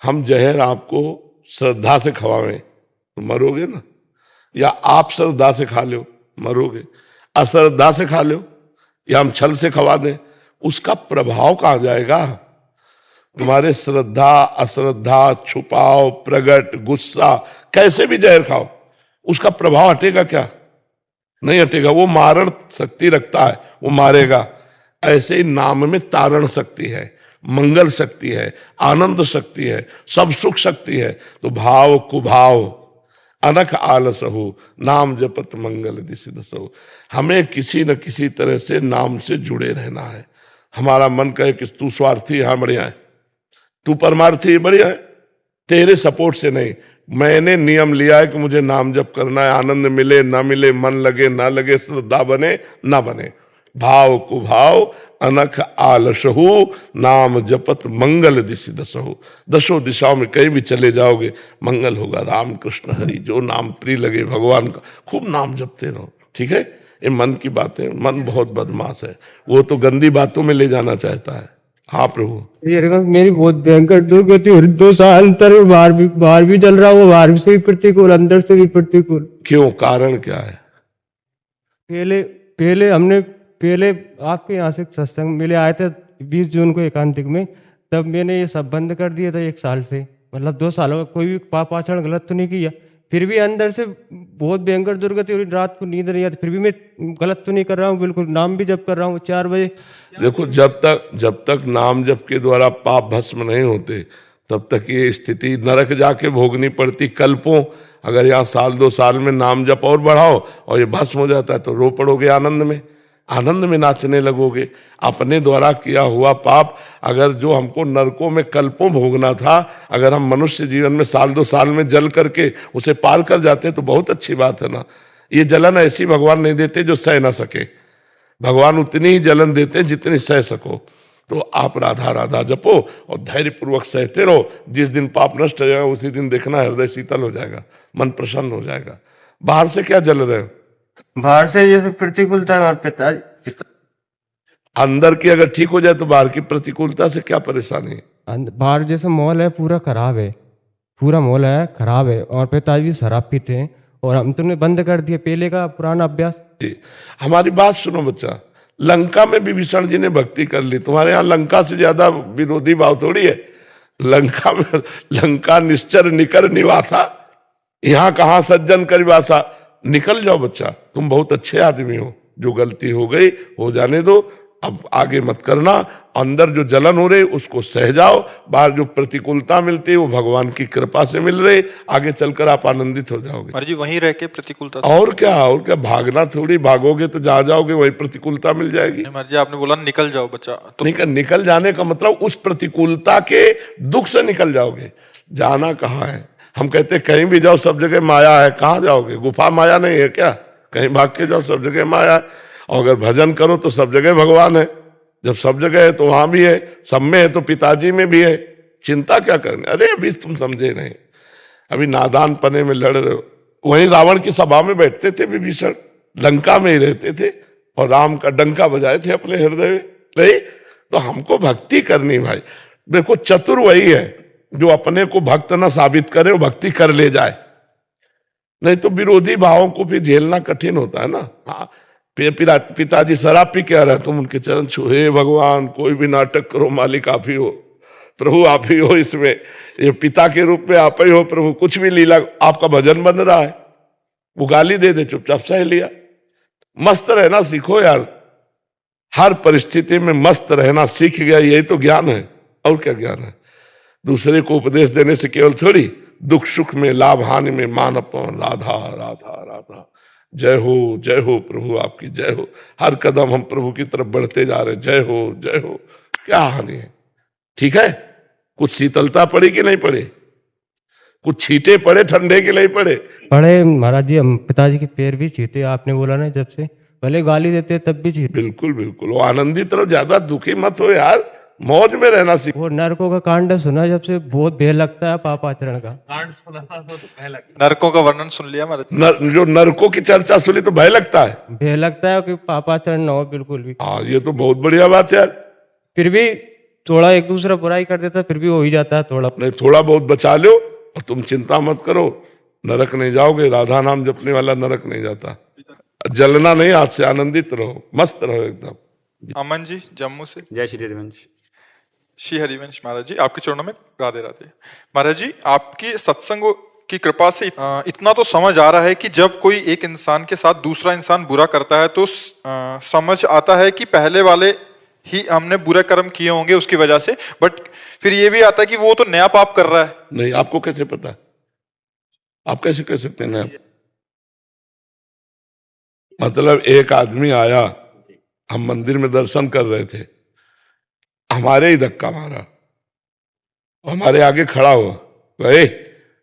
हम जहर आपको श्रद्धा से खवावें तो मरोगे ना, या आप श्रद्धा से खा लो मरोगे। अश्रद्धा से खा लो या हम छल से खवा दें, उसका प्रभाव कहाँ जाएगा? तुम्हारे श्रद्धा, अश्रद्धा, छुपाओ, प्रगट, गुस्सा, कैसे भी जहर खाओ, उसका प्रभाव हटेगा क्या? नहीं हटेगा। वो मारण शक्ति रखता है, वो मारेगा। ऐसे ही नाम में तारण शक्ति है, मंगल शक्ति है, आनंद शक्ति है, सब सुख शक्ति है। तो भाव कुभाव अनख आलस हो, नाम जपत मंगल दिशि दसो। हमें किसी न किसी तरह से नाम से जुड़े रहना है। हमारा मन कहे कि तू स्वार्थी, हाँ बढ़िया है, तू परमार्थी, बढ़िया है, तेरे सपोर्ट से नहीं। मैंने नियम लिया है कि मुझे नाम जप करना है। आनंद मिले ना मिले, मन लगे ना लगे, श्रद्धा बने ना बने, भाव कुभाव अनख आलसहु, नाम जपत मंगल दिशि दसहु। दसों दिशाओं में कहीं भी चले जाओगे मंगल होगा। राम कृष्ण हरि, जो नाम प्रिय लगे भगवान का, खूब नाम जपते रहो। ठीक है, ये मन की बात है। मन बहुत बदमाश है, वो तो गंदी बातों में ले जाना चाहता है। हाँ प्रभु। मेरी बहुत भयंकर दुर्गति हो रही। 2 साल तक बाहर भी चल रहा हो, बाहर से भी प्रतिकूल, अंदर से भी प्रतिकूल। क्यों, कारण क्या है? पहले आपके यहाँ से सत्संग मिले आए थे 20 जून को एकांतिक में, तब मैंने ये सब बंद कर दिया था 1 साल से। मतलब 2 सालों का कोई भी पाप आचरण गलत तो नहीं किया, फिर भी अंदर से बहुत भयंकर दुर्गति हो रही। रात को नींद नहीं आती, फिर भी मैं गलत तो नहीं कर रहा हूँ, बिल्कुल नाम भी जप कर रहा हूँ 4 बजे। देखो, जब तक नाम जप के द्वारा पाप भस्म नहीं होते तब तक ये स्थिति नरक जाके भोगनी पड़ती कल्पों। अगर यहाँ 1-2 साल में नाम जप और बढ़ाओ और ये भस्म हो जाता है तो रो पड़ोगे आनंद में, आनंद में नाचने लगोगे। अपने द्वारा किया हुआ पाप अगर जो हमको नरकों में कल्पों भोगना था, अगर हम मनुष्य जीवन में 1-2 साल में जल करके उसे पार कर जाते तो बहुत अच्छी बात है ना। ये जलन ऐसी भगवान नहीं देते जो सह ना सके। भगवान उतनी ही जलन देते हैं जितनी सह सको। तो आप राधा राधा जपो और धैर्य पूर्वक सहते रहो। जिस दिन पाप नष्ट हो जाएगा उसी दिन देखना हृदय शीतल हो जाएगा, मन प्रसन्न हो जाएगा। बाहर से क्या जल रहे हो? बाहर से जैसे प्रतिकूलता और पिताजी, अंदर की अगर ठीक हो जाए तो बाहर की प्रतिकूलता से क्या परेशानी है? बाहर जैसे माहौल है पूरा खराब है, पूरा माहौल है खराब है। और पिताजी भी शराब पीते हैं और हम तुमने बंद कर दिया पहले का पुराना अभ्यास। हमारी बात सुनो बच्चा, लंका में विभीषण जी ने भक्ति कर ली। तुम्हारे यहाँ लंका से ज्यादा विरोधी भाव थोड़ी है। लंका में लंका निश्चर निकर निवासा, यहाँ कहाँ सज्जन कर निवासा। निकल जाओ बच्चा, तुम बहुत अच्छे आदमी हो। जो गलती हो गई हो जाने दो, अब आगे मत करना। अंदर जो जलन हो रही उसको सह जाओ। बाहर जो प्रतिकूलता मिलती है वो भगवान की कृपा से मिल रही, आगे चलकर आप आनंदित हो जाओगे। महाराज जी, वहीं रह के प्रतिकूलता और क्या भागना थोड़ी, भागोगे तो जहाँ जाओगे वही प्रतिकूलता मिल जाएगी। महाराज जी, आपने बोला निकल जाओ बच्चा, तो निकल जाने का मतलब उस प्रतिकूलता के दुख से निकल जाओगे। जाना कहाँ है? हम कहते कहीं भी जाओ सब जगह माया है, कहाँ जाओगे? गुफा माया नहीं है क्या? कहीं भाग के जाओ सब जगह माया है। और अगर भजन करो तो सब जगह भगवान है। जब सब जगह है तो वहां भी है, सब में है तो पिताजी में भी है। चिंता क्या करनी? अरे अभी तुम समझे नहीं, अभी नादान पने में लड़ रहे हो। वहीं रावण की सभा में बैठते थे विभीषण, लंका में ही रहते थे और राम का डंका बजाए थे अपने हृदय में। नहीं तो हमको भक्ति करनी भाई। देखो चतुर वही है जो अपने को भक्त ना साबित करे और भक्ति कर ले जाए, नहीं तो विरोधी भावों को भी झेलना कठिन होता है ना। हाँ, पिताजी शराब पी के आ रहे हैं, तुम उनके चरण छू, हे भगवान कोई भी नाटक करो, मालिक आप ही हो, प्रभु आप ही हो, इसमें ये पिता के रूप में आप ही हो प्रभु, कुछ भी लीला, आपका भजन बन रहा है, वो गाली दे दे चुपचाप सह लिया। मस्त रहना सीखो यार, हर परिस्थिति में मस्त रहना सीख गया, यही तो ज्ञान है। और क्या ज्ञान है? दूसरे को उपदेश देने से केवल थोड़ी, दुख सुख में, लाभ हानि में, मान अपमान, राधा राधा राधा, जय हो प्रभु आपकी जय हो। हर कदम हम प्रभु की तरफ बढ़ते जा रहे, जय हो, क्या हानि है? ठीक है, कुछ शीतलता पड़ी कि नहीं पड़ी? कुछ छींटे पड़े ठंडे के नहीं पड़े? पढ़े महाराज जी, हम पिताजी के पैर भी छीते, आपने बोला ना, जब से भले गाली देते तब भी छीते। बिल्कुल बिल्कुल, वो आनंदित रहो, ज्यादा दुखी मत हो यार, मौज में रहना सीखो। वो नरकों का कांड सुना जब से, बहुत भय लगता है पापाचरण का। नरकों का वर्णन सुन लिया महाराज। जो नरकों की चर्चा सुनी तो भय लगता है, भय लगता है कि पापाचरण ना हो बिल्कुल भी। हाँ ये तो बहुत बढ़िया बात है यार। फिर भी थोड़ा एक दूसरा बुराई कर देता, फिर भी हो ही जाता है थोड़ा। नहीं थोड़ा बहुत बचा लो और तुम चिंता मत करो, नरक नहीं जाओगे। राधा नाम जपने वाला नरक नहीं जाता। जलना नहीं, हाथ से आनंदित रहो, मस्त रहो एकदम। अमन जी जम्मू से। जय श्री हरिवंश। श्री हरिवंश महाराज जी, आपके चरणों में राधे राधे। महाराज जी, आपकी सत्संग की कृपा से इतना तो समझ आ रहा है कि जब कोई एक इंसान के साथ दूसरा इंसान बुरा करता है तो समझ आता है कि पहले वाले ही हमने बुरे कर्म किए होंगे उसकी वजह से, बट फिर ये भी आता है कि वो तो नया पाप कर रहा है। नहीं, आपको कैसे पता? आप कैसे कह सकते हैं नया? मतलब एक आदमी आया, हम मंदिर में दर्शन कर रहे थे, हमारे ही धक्का मारा, हमारे आगे खड़ा हुआ, भाई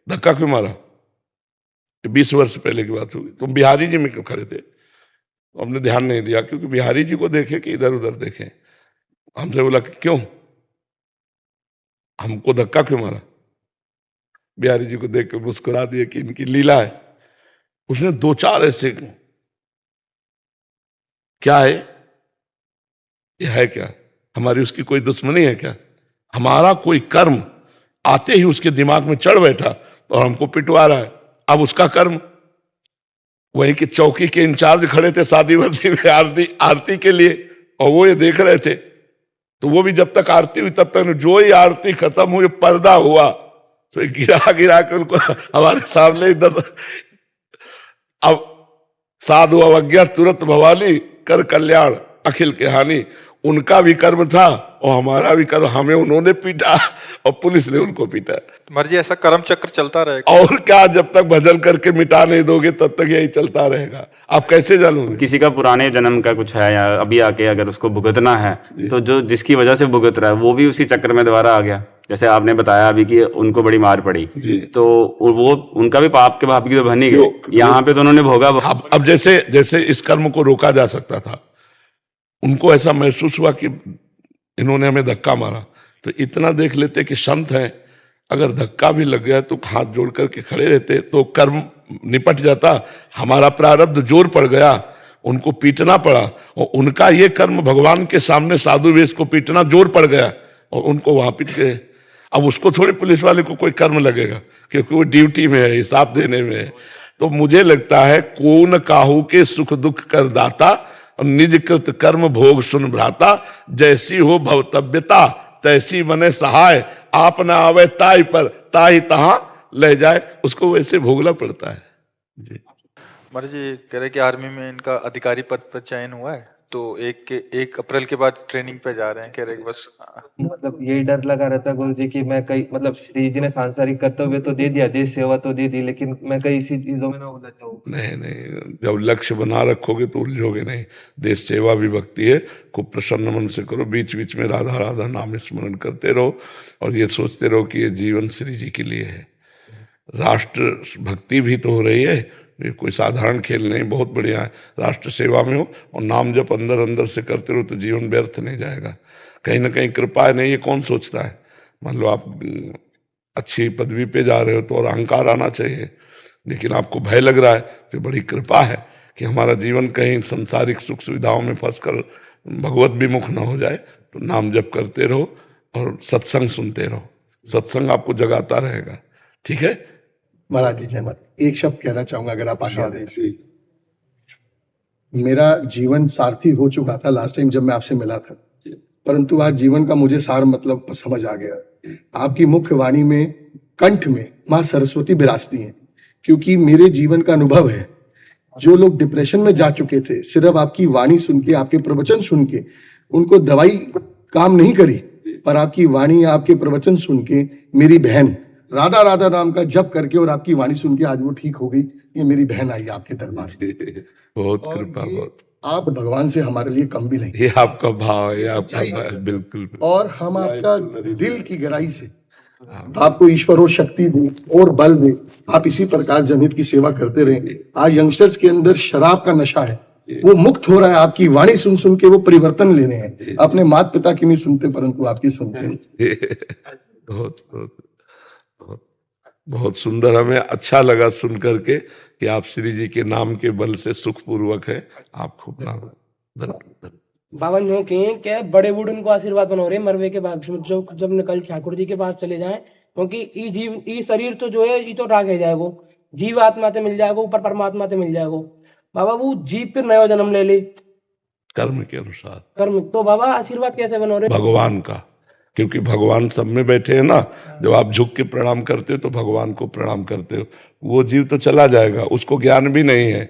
धक्का क्यों मारा? 20 वर्ष पहले की बात होगी। तुम बिहारी जी में क्यों खड़े थे? तो हमने ध्यान नहीं दिया, क्योंकि बिहारी जी को देखे कि इधर उधर देखे। हमसे बोला कि क्यों, हमको धक्का क्यों मारा? बिहारी जी को देख के मुस्कुरा दिए कि इनकी लीला है। उसने 2-4 ऐसे, क्या है ये, है क्या हमारी उसकी कोई दुश्मनी है क्या? हमारा कोई कर्म आते ही उसके दिमाग में चढ़ बैठा और हमको पिटवा रहा है। अब उसका कर्म, वहीं के चौकी के इंचार्ज खड़े थे शादी वर्दी में आरती के लिए, और वो ये देख रहे थे। तो वो भी जब तक आरती हुई तब तक जो ही आरती खत्म हुई, पर्दा हुआ तो गिरा के उनको हमारे सामने इधर, अब साधु अवज्ञा तुरंत भवानी कर कल्याण अखिल के हानि। उनका भी कर्म था और हमारा भी कर्म, हमें उन्होंने पीटा और पुलिस ने उनको पीटा। मर्जी, ऐसा कर्म चक्र चलता रहेगा। और क्या, जब तक भजन करके मिटा नहीं दोगे तब तक यही चलता रहेगा। आप कैसे जानोगे? किसी का पुराने जन्म का कुछ है या अभी आके अगर उसको भुगतना है, तो जो जिसकी वजह से भुगत रहा है वो भी उसी चक्र में दोबारा आ गया। जैसे आपने बताया अभी कि उनको बड़ी मार पड़ी, तो वो उनका भी पाप के भाप की तो बन ही गई, यहाँ पे तो उन्होंने भोगा। अब जैसे इस कर्म को रोका जा सकता था, उनको ऐसा महसूस हुआ कि इन्होंने हमें धक्का मारा, तो इतना देख लेते कि संत हैं, अगर धक्का भी लग गया तो हाथ जोड़ करके खड़े रहते तो कर्म निपट जाता। हमारा प्रारब्ध जोर पड़ गया, उनको पीटना पड़ा, और उनका ये कर्म भगवान के सामने साधु वेश को पीटना जोर पड़ गया और उनको वहां पीट गए। अब उसको थोड़ी पुलिस वाले को कोई कर्म लगेगा, क्योंकि वो ड्यूटी में है, हिसाब देने में है। तो मुझे लगता है कौन काहू के सुख दुख कर दाता, निज कृत कर्म भोग सुन भ्राता, जैसी हो भवतव्यता तैसी बने सहाय, आप न आवे ताई पर ताई तहां ले जाए, उसको वैसे भोगना पड़ता है जी। महाराज जी कह रहे कि आर्मी में इनका अधिकारी पद पर चयन हुआ है, तो 1 अप्रैल के बाद ट्रेनिंग पे जा रहे हैं। कह रहे कि बस मतलब यही डर लगा रहता है गुरु जी की मैं कई, मतलब श्री जी ने सांसारिक कर्तव्य तो दे दिया, देश सेवा तो दे दी, लेकिन मैं कई इसी चीजों में ना उलझ जाऊं। नहीं, जब लक्ष्य बना रखोगे तो उलझोगे नहीं। देश सेवा भी भक्ति है, खूब प्रसन्न मन से करो, बीच बीच में राधा राधा नाम स्मरण करते रहो और ये सोचते रहो कि ये जीवन श्री जी के लिए है। राष्ट्र भक्ति भी तो हो रही है, ये कोई साधारण खेल नहीं, बहुत बढ़िया है। राष्ट्र सेवा में हो और नाम जब अंदर अंदर से करते रहो तो जीवन व्यर्थ नहीं जाएगा। कहीं ना कहीं कृपा है नहीं, ये कौन सोचता है। मान लो आप अच्छी पदवी पे जा रहे हो तो और अहंकार आना चाहिए, लेकिन आपको भय लग रहा है तो बड़ी कृपा है कि हमारा जीवन कहीं संसारिक सुख सुविधाओं में फंसकर भगवत विमुख न हो जाए। तो नाम जप करते रहो और सत्संग सुनते रहो, सत्संग आपको जगाता रहेगा। ठीक है महाराज जी जय माता। एक शब्द कहना चाहूंगा अगर आप आज्ञा दें। मेरा जीवन सारथी हो चुका था लास्ट टाइम जब मैं आपसे मिला था, परंतु आज जीवन का मुझे सार मतलब समझ आ गया। आपकी मुख्य वाणी में कंठ में माँ सरस्वती विराजती हैं, क्योंकि मेरे जीवन का अनुभव है। जो लोग डिप्रेशन में जा चुके थे, सिर्फ आपकी वाणी सुन के, आपके प्रवचन सुन के, उनको दवाई काम नहीं करी, पर आपकी वाणी, आपके प्रवचन सुन के मेरी बहन राधा राधा नाम का जप करके और आपकी वाणी सुन के आज वो ठीक हो गई। ये मेरी बहन आई आपके दरबार से। बहुत कृपा, बहुत। आप भगवान से हमारे लिए कम भी नहीं। ये आपका भाव है, ये आपका भाव है, बिल्कुल। और हम आपका दिल की गहराई से आपको ईश्वर और शक्ति दे और बल दे, आप इसी प्रकार जनहित की सेवा करते रहें। आज यंगस्टर्स के अंदर शराब का नशा है, वो मुक्त हो रहा है। आपकी वाणी सुन सुन के वो परिवर्तन ले रहे हैं। अपने माता पिता की नहीं सुनते, परंतु आपकी सुनते हैं। बहुत बहुत बहुत बहुत सुंदर। हमें अच्छा लगा सुन करके कि आप श्री जी के नाम के बल से सुखपूर्वक है। आप खूब नाम धन्यवाद। बाबा यूँ कहें क्या बड़े बूढ़े उनको आशीर्वाद बना रहे मरवे के बाद, जो जब निकल ठाकुर जी के पास चले जाएं, क्योंकि ई जीव ई शरीर तो जो है ये तो राग जाएगो, जीव आत्मा से मिल जाएगो, ऊपर परमात्मा से मिल जाएगो। बाबा वो जीव फिर नया जन्म ले ले कर्म के अनुसार। कर्म तो बाबा आशीर्वाद कैसे बना रहे? भगवान का, क्योंकि भगवान सब में बैठे हैं ना। जब आप झुक के प्रणाम करते हो तो भगवान को प्रणाम करते हो। वो जीव तो चला जाएगा, उसको ज्ञान भी नहीं है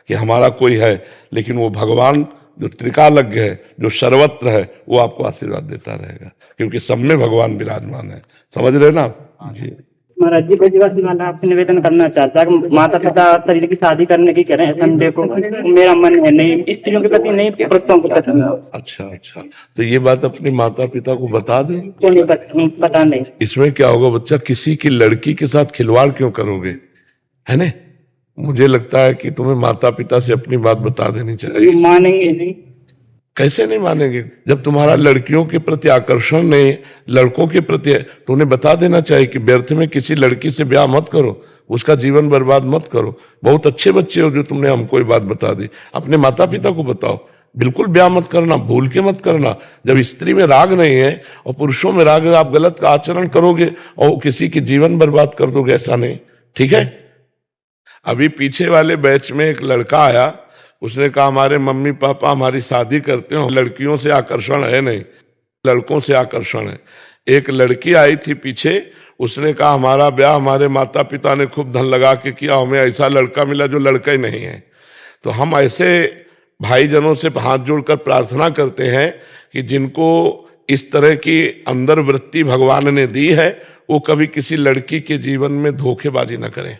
कि हमारा कोई है, लेकिन वो भगवान जो त्रिकालज्ञ है, जो सर्वत्र है, वो आपको आशीर्वाद देता रहेगा, क्योंकि सब में भगवान विराजमान है। समझ रहे ना आप जी? महाराज जी ब्रजवासी वाला आपसे निवेदन करना चाहता है कि माता पिता तरीके की शादी करने की कह रहे हैं, देखो मेरा मन है नहीं, स्त्रियों के प्रति नहीं, पुरुषों के प्रति। अच्छा, तो ये बात अपने माता पिता को बता दे। क्यों नहीं पता नहीं? इसमें क्या होगा बच्चा, किसी की लड़की के साथ खिलवाड़ क्यों करोगे, है ना? मुझे लगता है कि तुम्हें माता पिता से अपनी बात बता देनी चाहिए। मानेंगे नहीं। कैसे नहीं मानेंगे? जब तुम्हारा लड़कियों के प्रति आकर्षण नहीं, लड़कों के प्रति है, तो उन्हें बता देना चाहिए कि व्यर्थ में किसी लड़की से ब्याह मत करो, उसका जीवन बर्बाद मत करो। बहुत अच्छे बच्चे हो जो तुमने हमको ये बात बता दी। अपने माता पिता को बताओ, बिल्कुल ब्याह मत करना, भूल के मत करना। जब स्त्री में राग नहीं है और पुरुषों में राग है, आप गलत का आचरण करोगे और किसी की जीवन बर्बाद कर दोगे, ऐसा नहीं। ठीक है? अभी पीछे वाले बैच में एक लड़का आया, उसने कहा हमारे मम्मी पापा हमारी शादी करते हो, लड़कियों से आकर्षण है नहीं, लड़कों से आकर्षण है। एक लड़की आई थी पीछे, उसने कहा हमारा ब्याह हमारे माता पिता ने खूब धन लगा के किया, हमें ऐसा लड़का मिला जो लड़का ही नहीं है। तो हम ऐसे भाईजनों से हाथ जोड़कर प्रार्थना करते हैं कि जिनको इस तरह की अंदर वृत्ति भगवान ने दी है, वो कभी किसी लड़की के जीवन में धोखेबाजी न करें।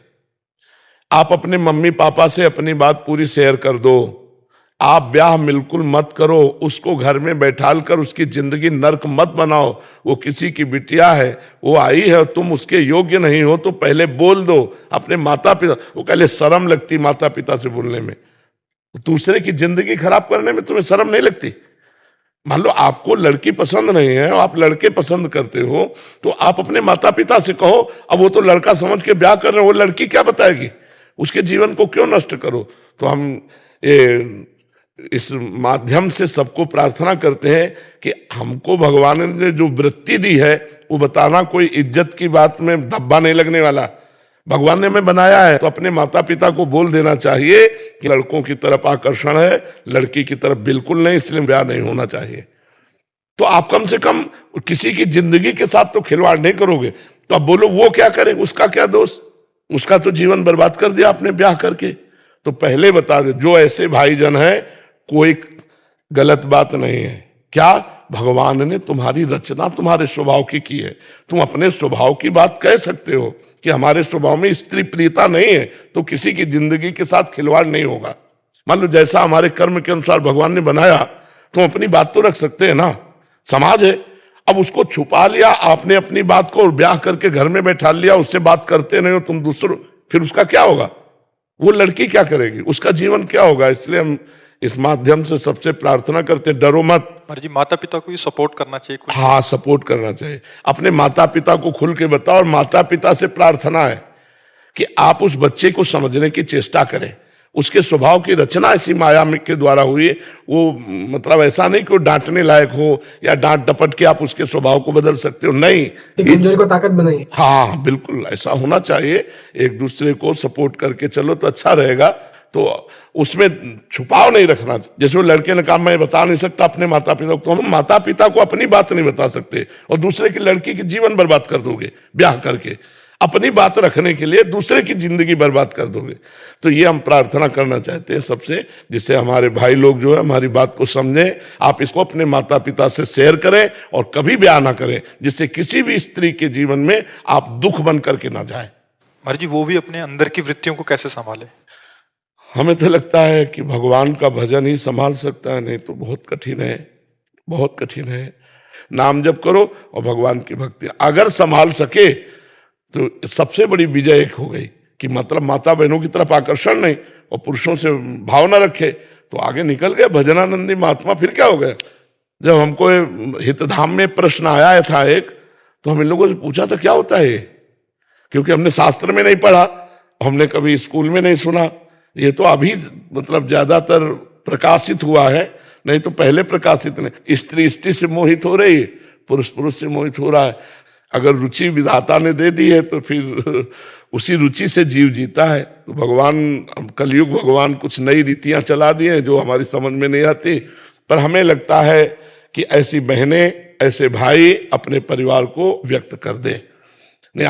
आप अपने मम्मी पापा से अपनी बात पूरी शेयर कर दो। आप ब्याह बिल्कुल मत करो, उसको घर में बैठाल कर उसकी जिंदगी नर्क मत बनाओ। वो किसी की बिटिया है, वो आई है, तुम उसके योग्य नहीं हो तो पहले बोल दो अपने माता पिता। वो कहले शर्म लगती माता पिता से बोलने में, दूसरे की जिंदगी खराब करने में तुम्हें शर्म नहीं लगती? मान लो आपको लड़की पसंद नहीं है, आप लड़के पसंद करते हो, तो आप अपने माता पिता से कहो। अब वो तो लड़का समझ के ब्याह कर रहे हो, वो लड़की क्या बताएगी? उसके जीवन को क्यों नष्ट करो? तो हम इस माध्यम से सबको प्रार्थना करते हैं कि हमको भगवान ने जो वृत्ति दी है वो बताना कोई इज्जत की बात में धब्बा नहीं लगने वाला। भगवान ने हमें बनाया है तो अपने माता पिता को बोल देना चाहिए कि लड़कों की तरफ आकर्षण है, लड़की की तरफ बिल्कुल नहीं, इसलिए ब्याह नहीं होना चाहिए। तो आप कम से कम किसी की जिंदगी के साथ तो खिलवाड़ नहीं करोगे। तो अब बोलो वो क्या करे, उसका क्या दोष? उसका तो जीवन बर्बाद कर दिया आपने ब्याह करके। तो पहले बता दे, जो ऐसे भाईजन हैं, कोई गलत बात नहीं है। क्या भगवान ने तुम्हारी रचना तुम्हारे स्वभाव की है, तुम अपने स्वभाव की बात कह सकते हो कि हमारे स्वभाव में स्त्री प्रियता नहीं है, तो किसी की जिंदगी के साथ खिलवाड़ नहीं होगा। मान लो जैसा हमारे कर्म के अनुसार भगवान ने बनाया, तुम अपनी बात तो रख सकते हैं ना। समाज है, अब उसको छुपा लिया आपने अपनी बात को और ब्याह करके घर में बैठा लिया, उससे बात करते नहीं हो तुम दूसरों, फिर उसका क्या होगा? वो लड़की क्या करेगी? उसका जीवन क्या होगा? इसलिए हम इस माध्यम से सबसे प्रार्थना करते हैं, डरो मत। जी माता पिता को भी सपोर्ट करना चाहिए कुछ। हाँ, सपोर्ट करना चाहिए। अपने माता पिता को खुल के बताओ, और माता पिता से प्रार्थना है कि आप उस बच्चे को समझने की चेष्टा करें। उसके स्वभाव की रचना ऐसी माया के द्वारा हुई, वो मतलब ऐसा नहीं कि वो डांटने लायक हो या डांट डपट के आप उसके स्वभाव को बदल सकते हो, नहीं, कमजोरी को ताकत बनाइए। हाँ बिल्कुल ऐसा होना चाहिए। एक दूसरे को सपोर्ट करके चलो तो अच्छा रहेगा। तो उसमें छुपाव नहीं रखना। जैसे वो लड़के ने कहा मैं बता नहीं सकता अपने माता पिता को, तो हम माता पिता को अपनी बात नहीं बता सकते और दूसरे की लड़की की जीवन बर्बाद कर दोगे ब्याह करके, अपनी बात रखने के लिए दूसरे की जिंदगी बर्बाद कर दोगे। तो ये हम प्रार्थना करना चाहते हैं सबसे, जिससे हमारे भाई लोग जो है हमारी बात को समझें। आप इसको अपने माता पिता से शेयर करें और कभी ब्याह ना करें, जिससे किसी भी स्त्री के जीवन में आप दुख बन करके ना जाए। महाराज जी वो भी अपने अंदर की वृत्तियों को कैसे संभाले? हमें तो लगता है कि भगवान का भजन ही संभाल सकता है, नहीं तो बहुत कठिन है, बहुत कठिन है। नाम जप करो और भगवान की भक्ति अगर संभाल सके तो सबसे बड़ी विजय एक हो गई कि मतलब माता बहनों की तरफ आकर्षण नहीं और पुरुषों से भाव न रखे तो आगे निकल गए भजनानंदी महात्मा। फिर क्या हो गया? जब हमको हितधाम में प्रश्न आया था एक, तो हम इन लोगों से पूछा था क्या होता है ये, क्योंकि हमने शास्त्र में नहीं पढ़ा, हमने कभी स्कूल में नहीं सुना। ये तो अभी मतलब ज्यादातर प्रकाशित हुआ है, नहीं तो पहले प्रकाशित नहीं। स्त्री स्त्री से मोहित हो रही है, पुरुष पुरुष से मोहित हो रहा है। अगर रुचि विधाता ने दे दी है तो फिर उसी रुचि से जीव जीता है। तो भगवान कलयुग भगवान कुछ नई रीतियां चला दी हैं जो हमारी समझ में नहीं आती, पर हमें लगता है कि ऐसी बहनें ऐसे भाई अपने परिवार को व्यक्त कर दें। नहीं